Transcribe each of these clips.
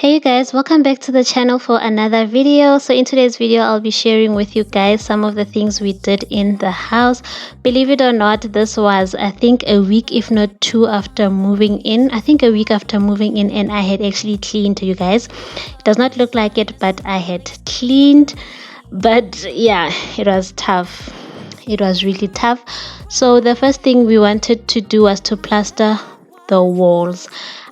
Hey you guys, welcome back to the channel for another video. So in today's video I'll be sharing with you guys some of the things we did in the house. Believe it or not, this was I think a week if not two after moving in. I think a week after moving in, and I had actually cleaned, you guys. It does not look like it, but I had cleaned. But yeah, it was tough. It was really tough. So the first thing we wanted to do was to plaster the walls.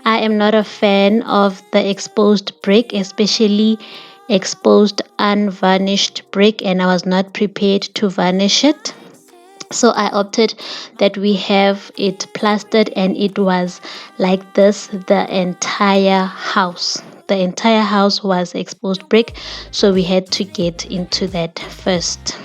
I am not a fan of the exposed brick, especially exposed unvarnished brick, and I was not prepared to varnish it. So I opted that we have it plastered, and it was like this the entire house. The entire house was exposed brick, so we had to get into that first.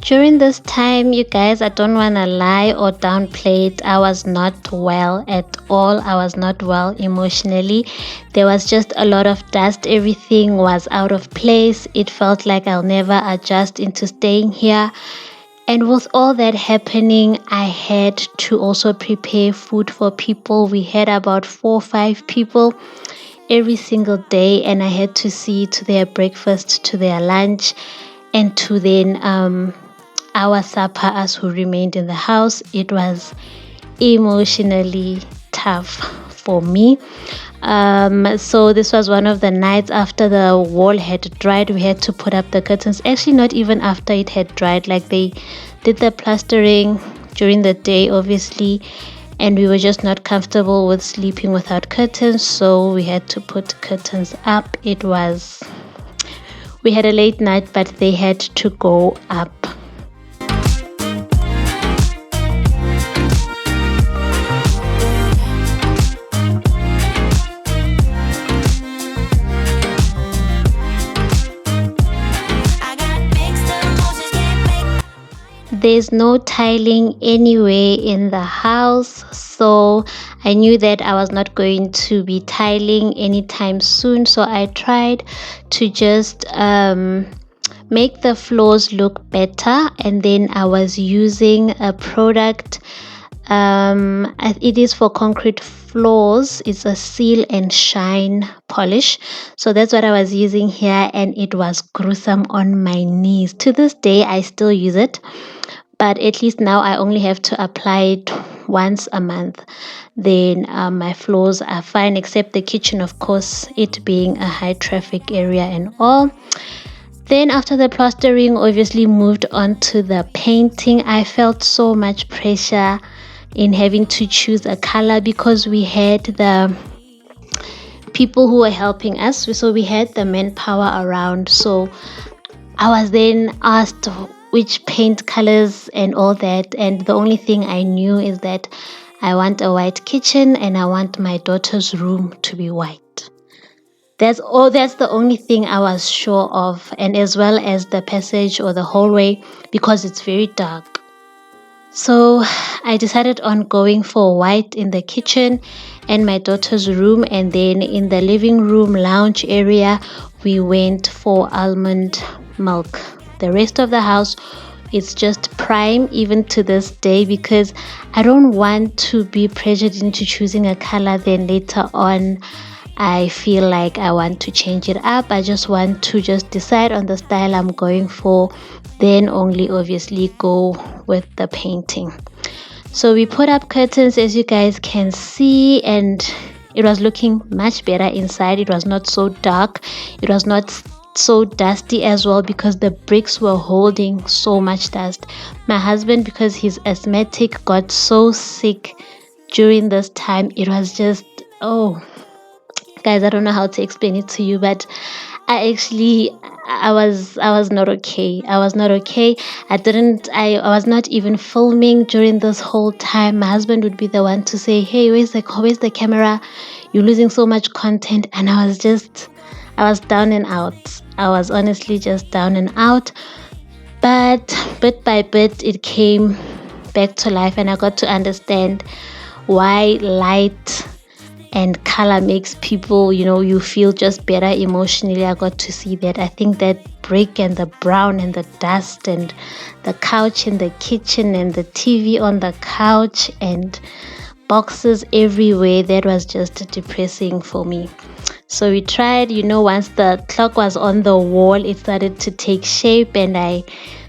During this time, you guys, I don't want to lie or downplay it. I was not well at all. I was not well emotionally. There was just a lot of dust. Everything was out of place. It felt like I'll never adjust into staying here. And with all that happening, I had to also prepare food for people. We had about 4 or 5 people every single day, and I had to see to their breakfast, to their lunch, and to then our supper, us who remained in the house. It was emotionally tough for me. So this was one of the nights after the wall had dried. We had to put up the curtains. Actually, not even after it had dried. Like, they did the plastering during the day, obviously, and we were just not comfortable with sleeping without curtains, so we had to put curtains up. We had a late night, but they had to go up. There's no tiling anywhere in the house, so I knew that I was not going to be tiling anytime soon. So I tried to just make the floors look better, and then I was using a product. It is for concrete floors. It's a seal and shine polish, so that's what I was using here, and it was gruesome on my knees. To this day I still use it, but at least now I only have to apply it once a month. Then my floors are fine, except the kitchen, of course, it being a high traffic area and all. Then after the plastering, obviously moved on to the painting. I felt so much pressure in having to choose a color, because we had the people who were helping us, so we had the manpower around. So I was then asked which paint colors and all that, and the only thing I knew is that I want a white kitchen and I want my daughter's room to be white. That's the only thing I was sure of, and as well as the passage or the hallway, because it's very dark. So I decided on going for white in the kitchen and my daughter's room, and then in the living room lounge area we went for almond milk. The rest of the house, it's just prime even to this day, because I don't want to be pressured into choosing a color, then later on I feel like I want to change it up. I just want to just decide on the style I'm going for, then only obviously go with the painting. So we put up curtains, as you guys can see, and it was looking much better inside. It was not so dark, it was not so dusty as well, because the bricks were holding so much dust. My husband, because he's asthmatic, got so sick during this time. It was just, oh guys, I don't know how to explain it to you, but I was not okay. I was not okay. I was not even filming during this whole time. My husband would be the one to say, hey, where's the camera? You're losing so much content. And I was just I was down and out. I was honestly just down and out. But bit by bit, it came back to life, and I got to understand why light and color makes people, you feel just better emotionally. I got to see that. I think that brick and the brown and the dust and the couch in the kitchen and the TV on the couch and boxes everywhere, that was just depressing for me. So we tried, once the clock was on the wall, it started to take shape, and I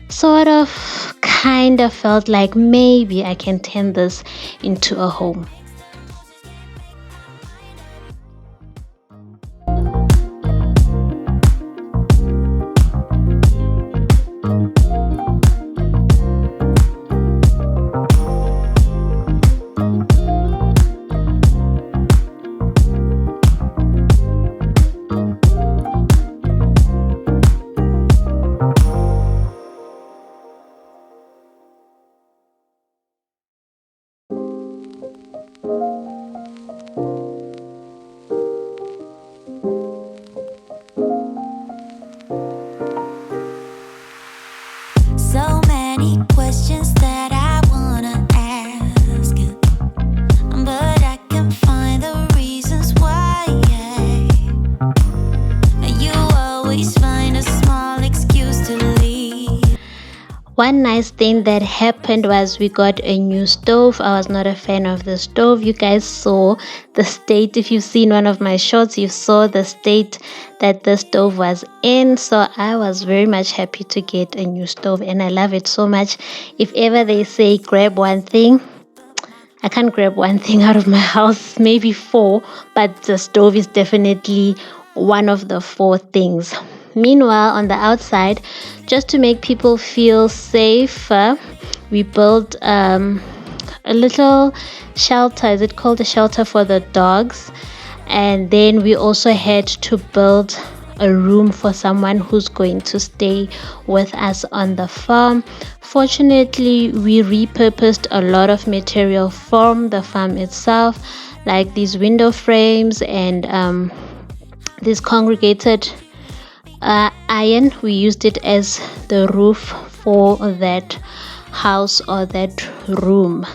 sort of kind of felt like maybe I can turn this into a home. So many questions that I wanna ask, but I can find the reasons why. You always find a small excuse to leave. One nice thing that happened was we got a new stove. I was not a fan of the stove. You guys saw the state. If you've seen one of my shorts, you saw the state that the stove was in. So I was very much happy to get a new stove, and I love it so much. If ever they say grab one thing, I can't grab one thing out of my house, maybe four, but the stove is definitely one of the four things. Meanwhile, on the outside, just to make people feel safer, we built a little shelter. Is it called a shelter for the dogs? And then we also had to build a room for someone who's going to stay with us on the farm. Fortunately, we repurposed a lot of material from the farm itself, like these window frames and this congregated iron. We used it as the roof for that house or that room,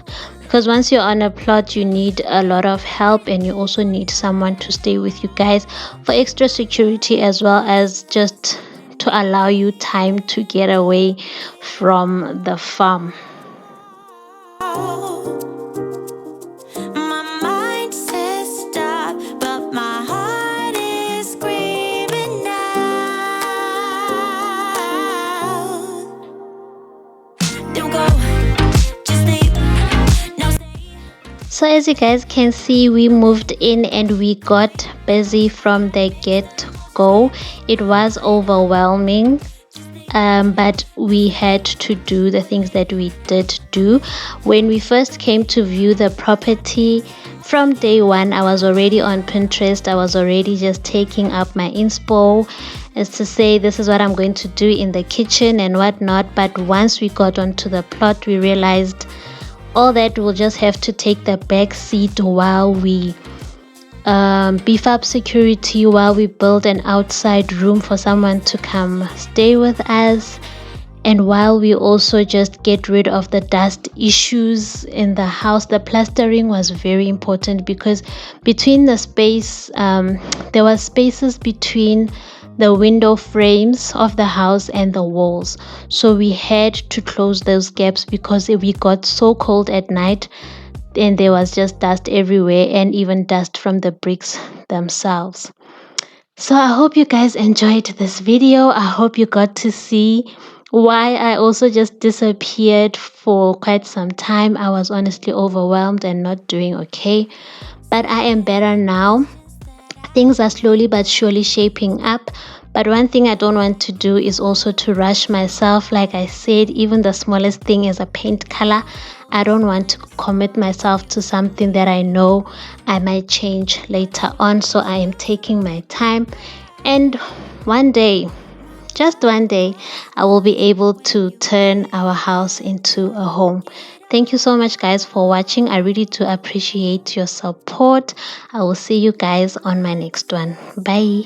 because once you're on a plot, you need a lot of help, and you also need someone to stay with you guys for extra security, as well as just to allow you time to get away from the farm. My mind says stop, but my heart is screaming out. Don't go, just leave. No, stay. So as you guys can see, we moved in and we got busy from the get-go. It was overwhelming, but we had to do the things that we did do. When we first came to view the property, from day one, I was already on Pinterest. I was already just taking up my inspo as to say this is what I'm going to do in the kitchen and whatnot. But once we got onto the plot, we realized all that will just have to take the back seat while we beef up security, while we build an outside room for someone to come stay with us, and while we also just get rid of the dust issues in the house. The plastering was very important because between the space, there was spaces between the window frames of the house and the walls, so we had to close those gaps because we got so cold at night and there was just dust everywhere, and even dust from the bricks themselves. So I hope you guys enjoyed this video. I hope you got to see why I also just disappeared for quite some time. I was honestly overwhelmed and not doing okay, but I am better now. Things are slowly but surely shaping up. But one thing I don't want to do is also to rush myself. Like I said, even the smallest thing is a paint color. I don't want to commit myself to something that I know I might change later on. So I am taking my time. And one day, just one day, I will be able to turn our house into a home. Thank you so much, guys, for watching. I really do appreciate your support. I will see you guys on my next one. Bye.